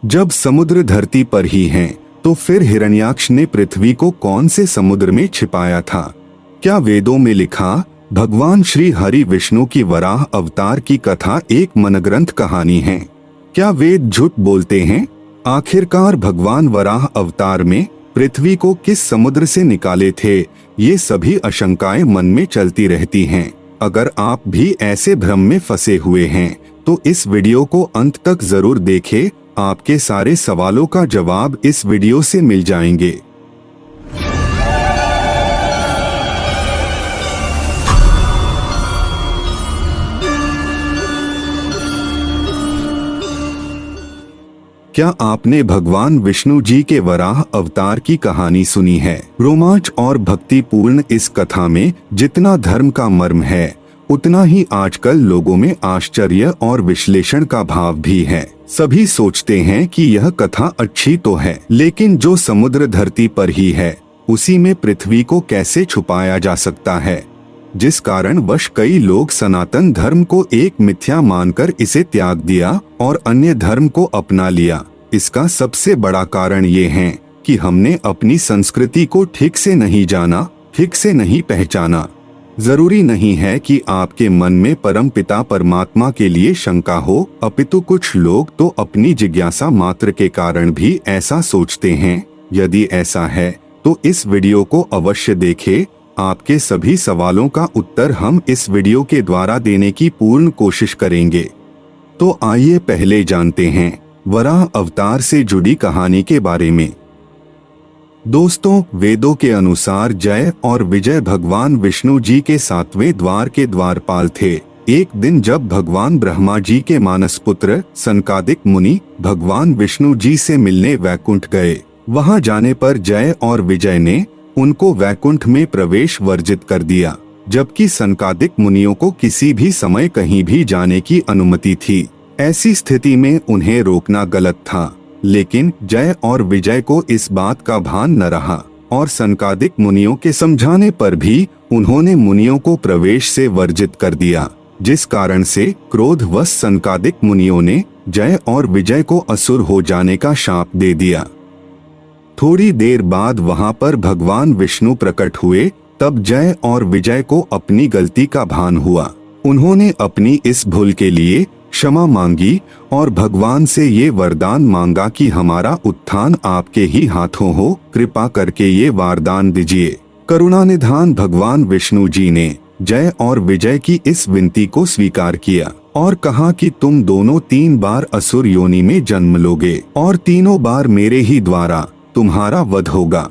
जब समुद्र धरती पर ही हैं, तो फिर हिरण्याक्ष ने पृथ्वी को कौन से समुद्र में छिपाया था? क्या वेदों में लिखा भगवान श्री हरि विष्णु की वराह अवतार की कथा एक मनग्रंथ कहानी है? क्या वेद झूठ बोलते हैं? आखिरकार भगवान वराह अवतार में पृथ्वी को किस समुद्र से निकाले थे? ये सभी आशंकाएं मन में चलती रहती हैं। अगर आप भी ऐसे भ्रम में फंसे हुए हैं तो इस वीडियो को अंत तक जरूर देखें। आपके सारे सवालों का जवाब इस वीडियो से मिल जाएंगे। क्या आपने भगवान विष्णु जी के वराह अवतार की कहानी सुनी है? रोमांच और भक्तिपूर्ण इस कथा में जितना धर्म का मर्म है, उतना ही आजकल लोगों में आश्चर्य और विश्लेषण का भाव भी है। सभी सोचते हैं कि यह कथा अच्छी तो है, लेकिन जो समुद्र धरती पर ही है, उसी में पृथ्वी को कैसे छुपाया जा सकता है? जिस कारण वश कई लोग सनातन धर्म को एक मिथ्या मानकर इसे त्याग दिया और अन्य धर्म को अपना लिया। इसका सबसे बड़ा कारण ये है कि हमने अपनी संस्कृति को ठीक से नहीं जाना, ठीक से नहीं पहचाना। जरूरी नहीं है कि आपके मन में परमपिता परमात्मा के लिए शंका हो, अपितु कुछ लोग तो अपनी जिज्ञासा मात्र के कारण भी ऐसा सोचते हैं। यदि ऐसा है तो इस वीडियो को अवश्य देखें। आपके सभी सवालों का उत्तर हम इस वीडियो के द्वारा देने की पूर्ण कोशिश करेंगे। तो आइए पहले जानते हैं वराह अवतार से जुड़ी कहानी के बारे में। दोस्तों, वेदों के अनुसार जय और विजय भगवान विष्णु जी के 7वें द्वार के द्वारपाल थे। एक दिन जब भगवान ब्रह्मा जी के मानस पुत्र सनकादिक मुनि भगवान विष्णु जी से मिलने वैकुंठ गए। वहां जाने पर जय और विजय ने उनको वैकुंठ में प्रवेश वर्जित कर दिया, जबकि सनकादिक मुनियों को किसी भी समय कहीं भी जाने की अनुमति थी। ऐसी स्थिति में उन्हें रोकना गलत था, लेकिन जय और विजय को इस बात का भान न रहा और सनकादिक मुनियों के समझाने पर भी उन्होंने मुनियों को प्रवेश से वर्जित कर दिया, जिस कारण से क्रोधवश सनकादिक मुनियों ने जय और विजय को असुर हो जाने का शाप दे दिया। थोड़ी देर बाद वहां पर भगवान विष्णु प्रकट हुए। तब जय और विजय को अपनी गलती का भान हुआ। उन्होंने अपनी इस भूल के लिए क्षमा मांगी और भगवान से ये वरदान मांगा कि हमारा उत्थान आपके ही हाथों हो, कृपा करके ये वरदान दीजिए। करुणानिधान भगवान विष्णु जी ने जय और विजय की इस विनती को स्वीकार किया और कहा कि तुम दोनों 3 बार असुर योनि में जन्म लोगे और तीनों बार मेरे ही द्वारा तुम्हारा वध होगा।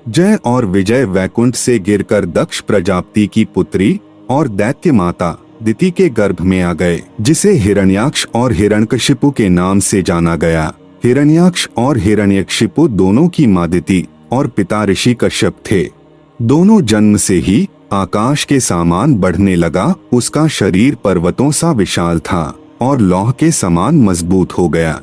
जय और विजय वैकुंठ से गिरकर दक्ष प्रजापति की पुत्री और दैत्य माता दिति के गर्भ में आ गए, जिसे हिरण्याक्ष और हिरण्यकशिपु के नाम से जाना गया। हिरण्याक्ष और हिरण्यकशिपु दोनों की मां दिति और पिता ऋषि कश्यप थे। दोनों जन्म से ही आकाश के समान बढ़ने लगा। उसका शरीर पर्वतों सा विशाल था और लौह के समान मजबूत हो गया।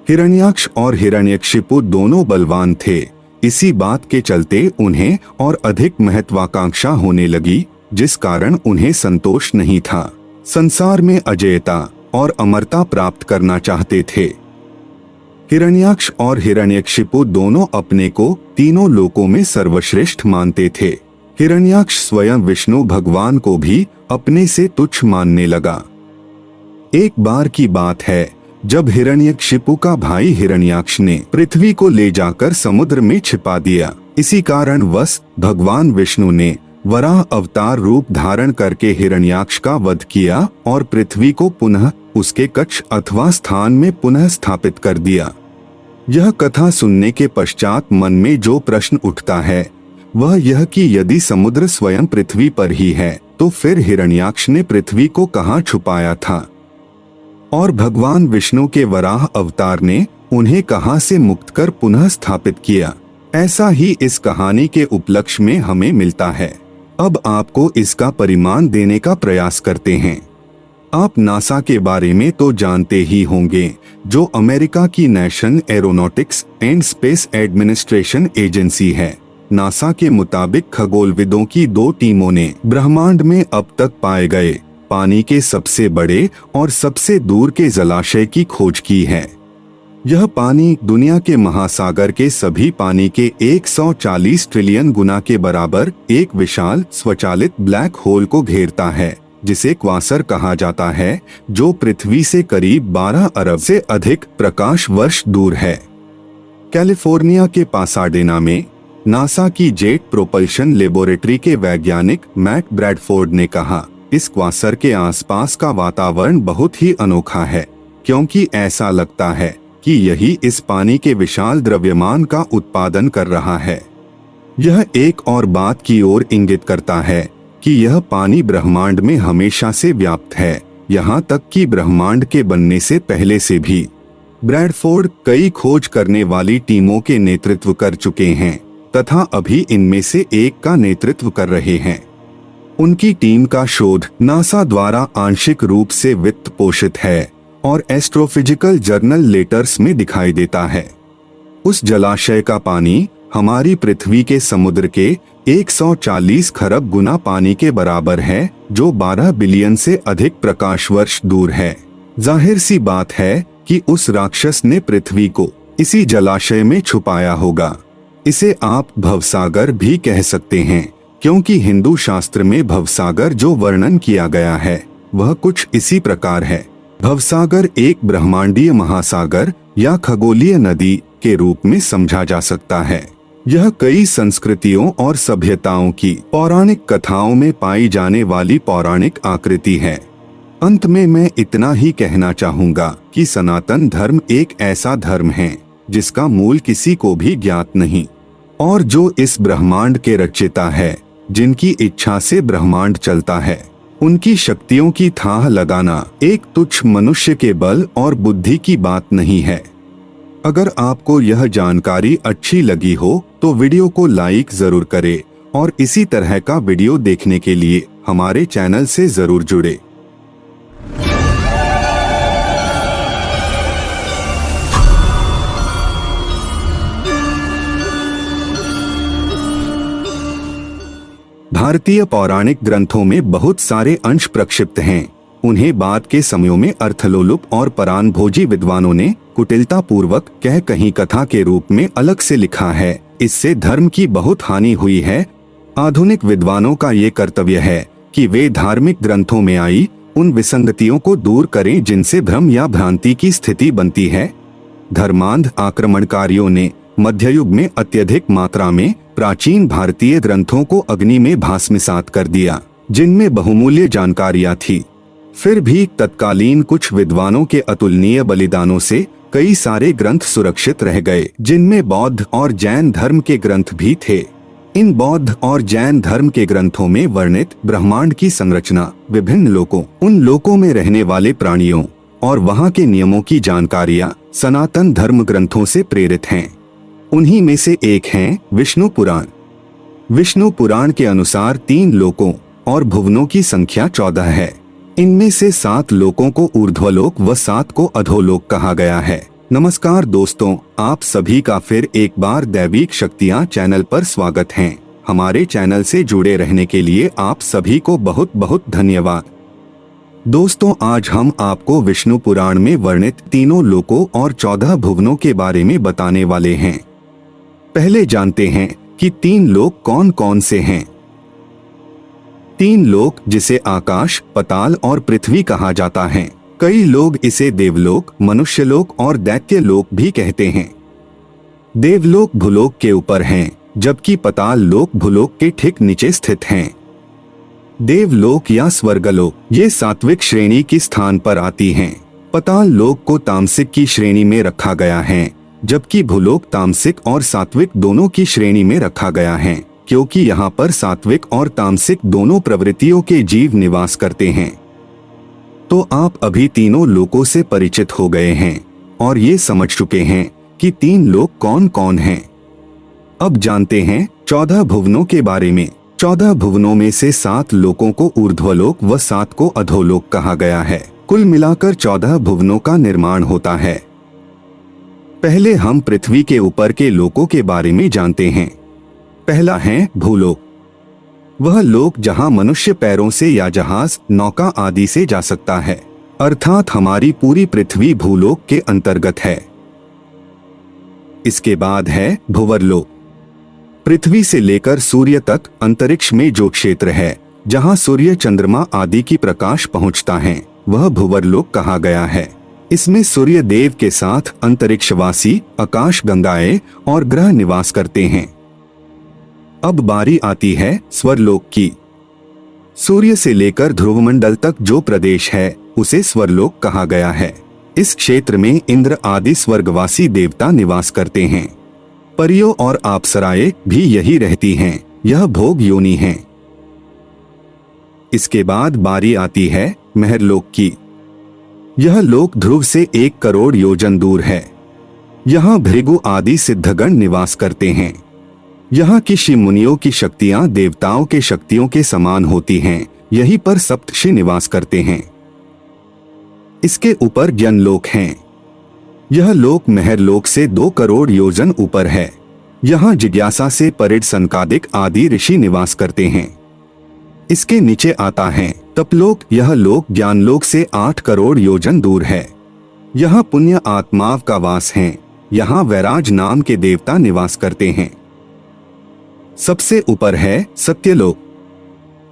हिरण्याक्ष और हिरण्यकशिपु दोनों बलवान थे। इसी बात के चलते उन्हें और अधिक महत्वाकांक्षा होने लगी, जिस कारण उन्हें संतोष नहीं था। संसार में अजेयता और अमरता प्राप्त करना चाहते थे। हिरण्याक्ष और हिरण्यकशिपु दोनों अपने को तीनों लोकों में सर्वश्रेष्ठ मानते थे। हिरण्याक्ष स्वयं विष्णु भगवान को भी अपने से तुच्छ मानने लगा। एक बार की बात है जब हिरण्यकशिपु का भाई हिरण्याक्ष ने पृथ्वी को ले जाकर समुद्र में छिपा दिया। इसी कारण वश भगवान विष्णु ने वराह अवतार रूप धारण करके हिरण्याक्ष का वध किया और पृथ्वी को पुनः उसके कक्ष अथवा स्थान में पुनः स्थापित कर दिया। यह कथा सुनने के पश्चात मन में जो प्रश्न उठता है वह यह कि यदि समुद्र स्वयं पृथ्वी पर ही है तो फिर हिरण्याक्ष ने पृथ्वी को कहाँ छुपाया था और भगवान विष्णु के वराह अवतार ने उन्हें कहां से मुक्त कर पुनः स्थापित किया? ऐसा ही इस कहानी के उपलक्ष्य में हमें मिलता है। अब आपको इसका परिमाण देने का प्रयास करते हैं। आप नासा के बारे में तो जानते ही होंगे, जो अमेरिका की national aeronautics and space administration agency है। नासा के मुताबिक खगोलविदों की 2 टीमों ने ब्रह्मांड में अब तक पाए गए पानी के सबसे बड़े और सबसे दूर के जलाशय की खोज की है। यह पानी दुनिया के महासागर के सभी पानी के 140 ट्रिलियन गुना के बराबर एक विशाल स्वचालित ब्लैक होल को घेरता है, जिसे क्वासर कहा जाता है, जो पृथ्वी से करीब 12 अरब से अधिक प्रकाश वर्ष दूर है। कैलिफोर्निया के पासाडेना में नासा की जेट प्रोपल्शन लेबोरेटरी के वैज्ञानिक मैट ब्रैडफोर्ड ने कहा, इस क्वासर के आसपास का वातावरण बहुत ही अनोखा है, क्योंकि ऐसा लगता है कि यही इस पानी के विशाल द्रव्यमान का उत्पादन कर रहा है। यह एक और बात की ओर इंगित करता है कि यह पानी ब्रह्मांड में हमेशा से व्याप्त है, यहाँ तक कि ब्रह्मांड के बनने से पहले से भी। ब्रैडफोर्ड कई खोज करने वाली टीमों के नेतृत्व कर चुके हैं तथा अभी इनमें से एक का नेतृत्व कर रहे हैं। उनकी टीम का शोध नासा द्वारा आंशिक रूप से वित्त पोषित है और एस्ट्रोफिजिकल जर्नल लेटर्स में दिखाई देता है। उस जलाशय का पानी हमारी पृथ्वी के समुद्र के 140 खरब गुना पानी के बराबर है, जो 12 बिलियन से अधिक प्रकाश वर्ष दूर है। जाहिर सी बात है कि उस राक्षस ने पृथ्वी को इसी जलाशय में छुपाया होगा। इसे आप भवसागर भी कह सकते हैं, क्योंकि हिंदू शास्त्र में भवसागर जो वर्णन किया गया है वह कुछ इसी प्रकार है। भवसागर एक ब्रह्मांडीय महासागर या खगोलीय नदी के रूप में समझा जा सकता है। यह कई संस्कृतियों और सभ्यताओं की पौराणिक कथाओं में पाई जाने वाली पौराणिक आकृति है। अंत में मैं इतना ही कहना चाहूँगा कि सनातन धर्म एक ऐसा धर्म है जिसका मूल किसी को भी ज्ञात नहीं, और जो इस ब्रह्मांड के रचयिता है, जिनकी इच्छा से ब्रह्मांड चलता है, उनकी शक्तियों की थाह लगाना एक तुच्छ मनुष्य के बल और बुद्धि की बात नहीं है। अगर आपको यह जानकारी अच्छी लगी हो तो वीडियो को लाइक जरूर करें और इसी तरह का वीडियो देखने के लिए हमारे चैनल से जरूर जुड़े। भारतीय पौराणिक ग्रंथों में बहुत सारे अंश प्रक्षिप्त हैं। उन्हें बाद के समयों में अर्थलोलुप और परानभोजी विद्वानों ने कुटिलता पूर्वक कह कहीं कथा के रूप में अलग से लिखा है। इससे धर्म की बहुत हानि हुई है। आधुनिक विद्वानों का ये कर्तव्य है कि वे धार्मिक ग्रंथों में आई उन विसंगतियों को दूर करें जिनसे भ्रम या भ्रांति की स्थिति बनती है। धर्मांध आक्रमणकारियों ने मध्ययुग में अत्यधिक मात्रा में प्राचीन भारतीय ग्रंथों को अग्नि में भस्मसात कर दिया, जिनमें बहुमूल्य जानकारियां थी। फिर भी तत्कालीन कुछ विद्वानों के अतुलनीय बलिदानों से कई सारे ग्रंथ सुरक्षित रह गए, जिनमें बौद्ध और जैन धर्म के ग्रंथ भी थे। इन बौद्ध और जैन धर्म के ग्रंथों में वर्णित ब्रह्मांड की संरचना, विभिन्न लोकों, उन लोकों में रहने वाले प्राणियों और वहां के नियमों की जानकारियां सनातन धर्म ग्रंथों से प्रेरित हैं। उन्हीं में से एक है विष्णु पुराण। विष्णु पुराण के अनुसार 3 लोकों और भुवनों की संख्या 14 है। इनमें से 7 लोकों को ऊर्ध्वलोक व 7 को अधोलोक कहा गया है। नमस्कार दोस्तों, आप सभी का फिर एक बार दैविक शक्तियाँ चैनल पर स्वागत है। हमारे चैनल से जुड़े रहने के लिए आप सभी को बहुत बहुत धन्यवाद। दोस्तों, आज हम आपको विष्णु पुराण में वर्णित 3 लोकों और 14 भुवनों के बारे में बताने वाले हैं। पहले जानते हैं कि 3 लोक कौन कौन से हैं। 3 लोक जिसे आकाश, पताल और पृथ्वी कहा जाता है। कई लोग इसे देवलोक, मनुष्यलोक और दैत्यलोक भी कहते हैं। देवलोक भूलोक के ऊपर हैं, जबकि पताल लोक भूलोक के ठीक नीचे स्थित हैं। देवलोक या स्वर्गलोक ये सात्विक श्रेणी की स्थान पर आती हैं। पताल लोक को तामसिक की श्रेणी में रखा गया है, जबकि भूलोक तामसिक और सात्विक दोनों की श्रेणी में रखा गया है, क्योंकि यहाँ पर सात्विक और तामसिक दोनों प्रवृत्तियों के जीव निवास करते हैं। तो आप अभी तीनों लोकों से परिचित हो गए हैं और ये समझ चुके हैं कि 3 लोक कौन कौन हैं। अब जानते हैं 14 भुवनों के बारे में। 14 भुवनों में से 7 लोकों को ऊर्ध्वलोक व 7 को अधोलोक कहा गया है। कुल मिलाकर 14 भुवनों का निर्माण होता है। पहले हम पृथ्वी के ऊपर के लोकों के बारे में जानते हैं। पहला है भूलोक। वह लोक जहाँ मनुष्य पैरों से या जहाज, नौका आदि से जा सकता है, अर्थात हमारी पूरी पृथ्वी भूलोक के अंतर्गत है। इसके बाद है भुवरलोक। पृथ्वी से लेकर सूर्य तक अंतरिक्ष में जो क्षेत्र है, जहाँ सूर्य, चंद्रमा आदि की प्रकाश पहुँचता है, वह भुवरलोक कहा गया है। इसमें सूर्य देव के साथ अंतरिक्षवासी, आकाश गंगाएं और ग्रह निवास करते हैं। अब बारी आती है स्वरलोक की। सूर्य से लेकर ध्रुवमंडल तक जो प्रदेश है, उसे स्वरलोक कहा गया है। इस क्षेत्र में इंद्र आदि स्वर्गवासी देवता निवास करते हैं। परियों और अप्सराएं भी यही रहती हैं। यह भोग योनि है। इसके बाद बारी आती है महरलोक की। यह लोक ध्रुव से 1 करोड़ योजन दूर है। यहाँ भृगु आदि सिद्धगण निवास करते हैं। यहाँ की ऋषि मुनियों की शक्तियां देवताओं के शक्तियों के समान होती हैं। यहीं पर सप्तर्षि निवास करते हैं। इसके ऊपर ज्ञानलोक हैं। यह लोक महरलोक से 2 करोड़ योजन ऊपर है। यहाँ जिज्ञासा से परिड, सनकादिक आदि ऋषि निवास करते हैं। इसके नीचे आता है तपलोक। यह लोक ज्ञानलोक से 8 करोड़ योजन दूर है। यहाँ पुण्य आत्माओं का वास है। यहाँ वैराज नाम के देवता निवास करते हैं। सबसे ऊपर है सत्यलोक।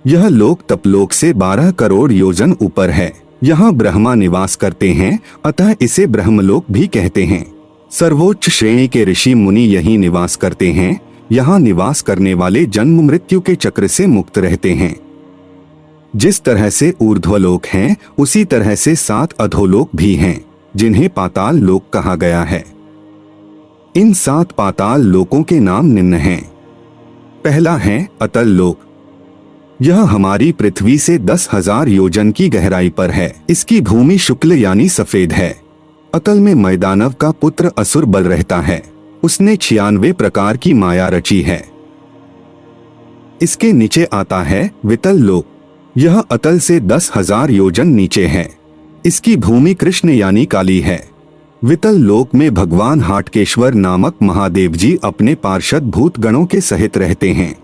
यह लोक तपलोक से 12 करोड़ योजन ऊपर है। यहाँ ब्रह्मा निवास करते हैं, अतः इसे ब्रह्मलोक भी कहते हैं। सर्वोच्च श्रेणी के ऋषि मुनि यहीं निवास करते हैं। यहाँ निवास करने वाले जन्म मृत्यु के चक्र से मुक्त रहते हैं। जिस तरह से ऊर्ध्वलोक हैं, उसी तरह से 7 अधोलोक भी हैं, जिन्हें पाताल लोक कहा गया है। इन 7 पाताल लोकों के नाम निम्न हैं। पहला है अतल लोक। यह हमारी पृथ्वी से 10,000 योजन की गहराई पर है। इसकी भूमि शुक्ल यानी सफेद है। अतल में मैदानव का पुत्र असुर बल रहता है। उसने 96 प्रकार की माया रची है। इसके नीचे आता है वितल लोक। यह अतल से 10,000 योजन नीचे है। इसकी भूमि कृष्ण यानी काली है। वितल लोक में भगवान हाटकेश्वर नामक महादेव जी अपने पार्षद भूत गणों के सहित रहते हैं।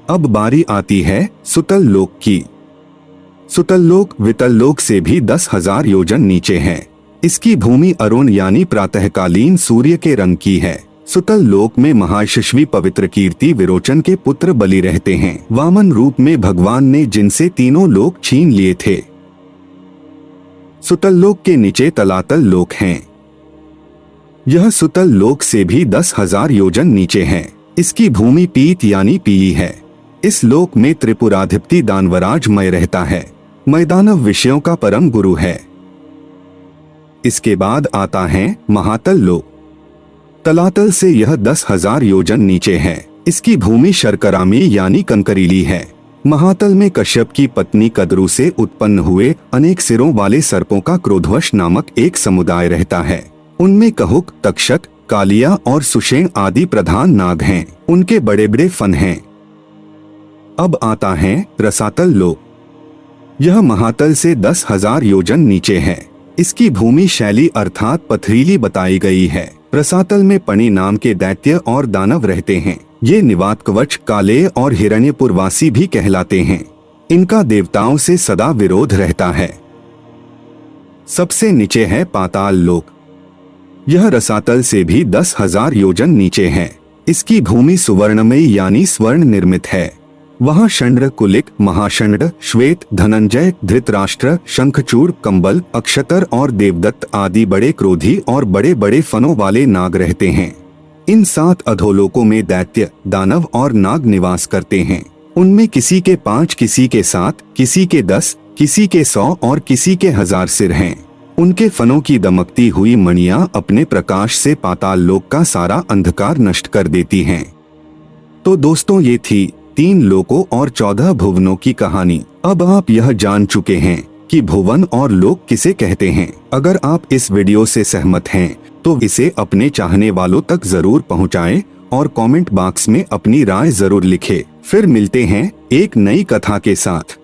अब बारी आती है सुतल लोक की। सुतल लोक वितल लोक से भी 10,000 योजन नीचे है। इसकी भूमि अरुण यानी प्रातःकालीन सूर्य के रंग की है। सुतल लोक में महायशस्वी पवित्र कीर्ति विरोचन के पुत्र बलि रहते हैं। वामन रूप में भगवान ने जिनसे तीनों लोक छीन लिए थे। सुतल लोक के नीचे तलातल लोक हैं। यह सुतल लोक से भी 10,000 योजन नीचे है। इसकी भूमि पीत यानी पीली है। इस लोक में त्रिपुराधिपति दानवराज मय रहता है। मैदानव विषयों का परम गुरु है। इसके बाद आता है महातल लोक। तलातल से यह 10,000 योजन नीचे है। इसकी भूमि शर्करा में यानी कंकरीली है। महातल में कश्यप की पत्नी कद्रू से उत्पन्न हुए अनेक सिरों वाले सर्पों का क्रोधवश नामक एक समुदाय रहता है। उनमें कहुक, तक्षक, कालिया और सुषेण आदि प्रधान नाग हैं। उनके बड़े बड़े फन हैं। अब आता है रसातल लोक। यह महातल से 10,000 योजन नीचे है। इसकी भूमि शैली अर्थात पथरीली बताई गई है। रसातल में पणि नाम के दैत्य और दानव रहते हैं। ये निवात कवच, काले और हिरण्यपुरवासी भी कहलाते हैं। इनका देवताओं से सदा विरोध रहता है। सबसे नीचे है पाताल लोक। यह रसातल से भी 10,000 योजन नीचे है। इसकी भूमि सुवर्णमयी यानी स्वर्ण निर्मित है। वहाँ षंड्र, कुलिक, महाषंड, श्वेत, धनंजय, धृतराष्ट्र, शंखचूड़, कंबल, अक्षतर और देवदत्त आदि बड़े क्रोधी और बड़े बड़े फनों वाले नाग रहते हैं। इन 7 अधोलोकों में दैत्य, दानव और नाग निवास करते हैं। उनमें किसी के 5, किसी के 7, किसी के 10, किसी के 100 और किसी के 1000 सिर हैं। उनके फनों की दमकती हुई मणियां अपने प्रकाश से पाताल लोक का सारा अंधकार नष्ट कर देती हैं। तो दोस्तों, ये थी 3 लोकों और 14 भुवनों की कहानी। अब आप यह जान चुके हैं कि भुवन और लोक किसे कहते हैं। अगर आप इस वीडियो से सहमत हैं तो इसे अपने चाहने वालों तक जरूर पहुंचाएं और कमेंट बॉक्स में अपनी राय जरूर लिखें। फिर मिलते हैं एक नई कथा के साथ।